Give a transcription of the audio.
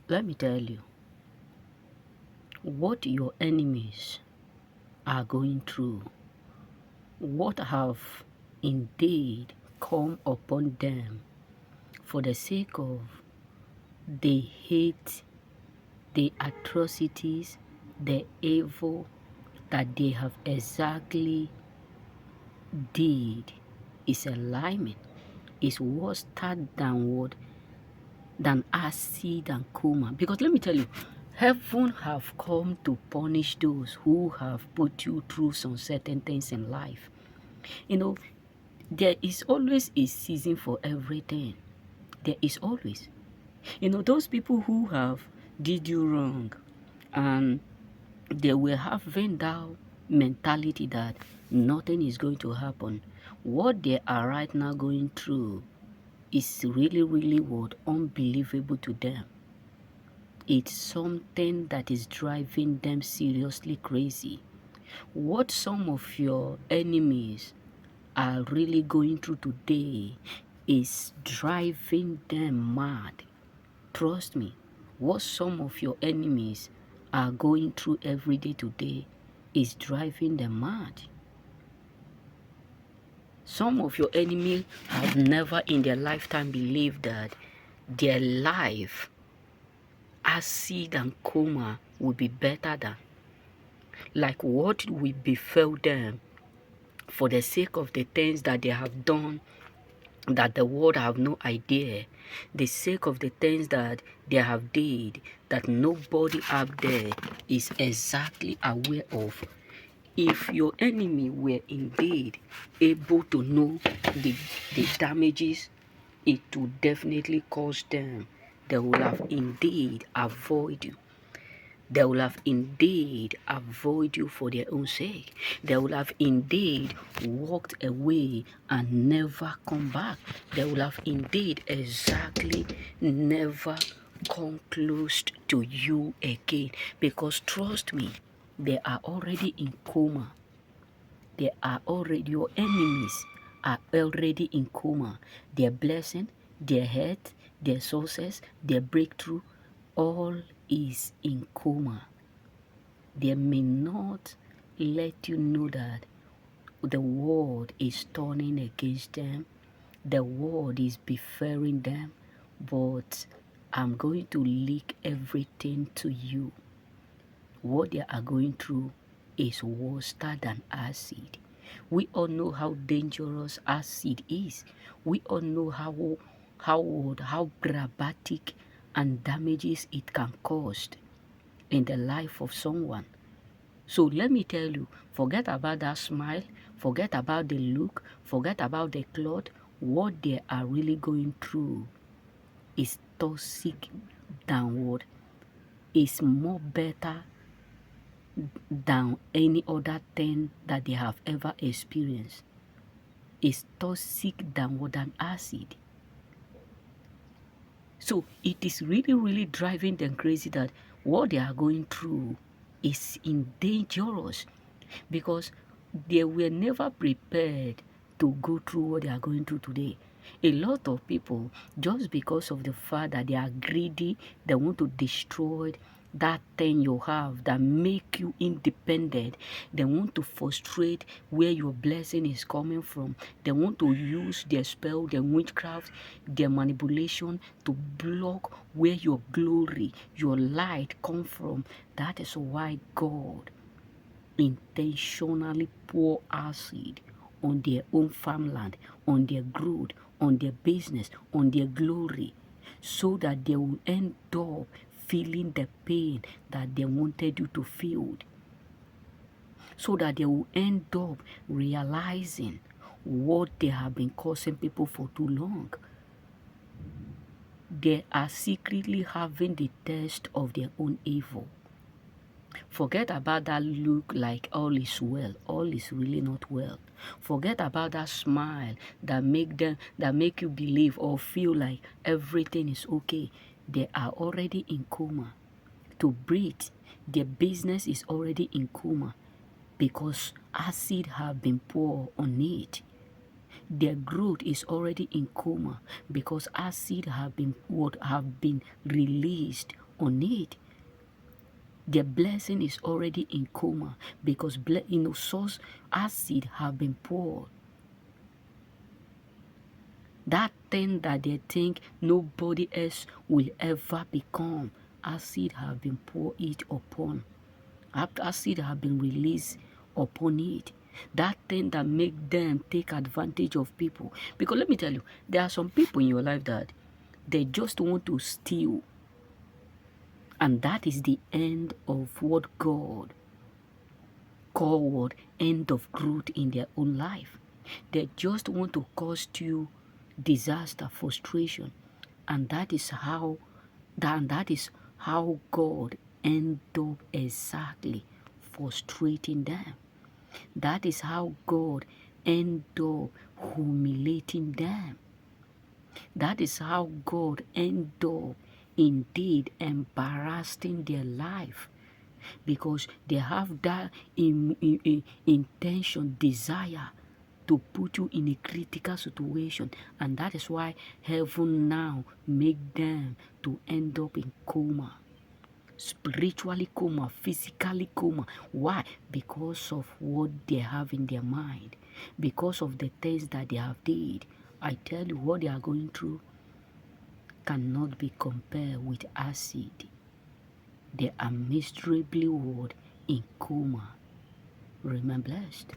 Let me tell you, what your enemies are going through, what have indeed come upon them for the sake of the hate, the atrocities, the evil that they have exactly did is alignment, is worse than what than acid and coma. Because let me tell you, heaven have come to punish those who have put you through some certain things in life. There is always a season for everything. There is always. Those people who have did you wrong, and they will having that mentality that nothing is going to happen. What they are right now going through is really, really what unbelievable to them. It's something that is driving them seriously crazy. What some of your enemies are really going through today is driving them mad. Trust me, what some of your enemies are going through every day today is driving them mad. Some of your enemies have never in their lifetime believed that their life, acid and coma, would be better than like what will befell them for the sake of the things that they have done that the world have no idea, the sake of the things that they have did that nobody out there is exactly aware of. If your enemy were indeed able to know the damages it would definitely cause them, they will have indeed avoided you. They will have indeed avoided you for their own sake. They will have indeed walked away and never come back. They will have indeed exactly never come close to you again. Because trust me, they are already in coma. Your enemies are already in coma. Their blessing, their health, their sources, their breakthrough, all is in coma. They may not let you know that the world is turning against them, the world is befalling them, but I'm going to leak everything to you. What they are going through is worse than acid. We all know how dangerous acid is. We all know how dramatic and damages it can cause in the life of someone. So let me tell you, forget about that smile, forget about the look, forget about the cloth. What they are really going through is toxic downward. Is more better than any other thing that they have ever experienced. Is toxic downward than acid. So it is really, really driving them crazy that what they are going through is dangerous, because they were never prepared to go through what they are going through today. A lot of people, just because of the fact that they are greedy, they want to destroy that thing you have that make you independent. They want to frustrate where your blessing is coming from. They want to use their spell, their witchcraft, their manipulation to block where your glory, your light come from. That is why God intentionally pour acid on their own farmland, on their growth, on their business, on their glory, so that they will end up feeling the pain that they wanted you to feel, so that they will end up realizing what they have been causing people for too long. They are secretly having the taste of their own evil. Forget about that look like all is well. All is really not well. Forget about that smile that make you believe or feel like everything is okay. They are already in coma. To breathe, their business is already in coma because acid have been poured on it. Their growth is already in coma because acid have been released on it. Their blessing is already in coma because source acid have been poured. That thing that they think nobody else will ever become, acid have been poured it upon. Acid have been released upon it. That thing that make them take advantage of people. Because let me tell you, there are some people in your life that they just want to steal. And that is the end of what God called end of growth in their own life. They just want to cause you disaster, frustration. And that is how God end up exactly frustrating them. That is how God end up humiliating them. That is how God end up indeed embarrassing their life, because they have that intention, desire to put you in a critical situation. And that is why heaven now make them to end up in coma. Spiritually coma, physically coma. Why? Because of what they have in their mind, because of the things that they have did. I tell you, what they are going through cannot be compared with acid. They are miserably word in coma. Remain blessed.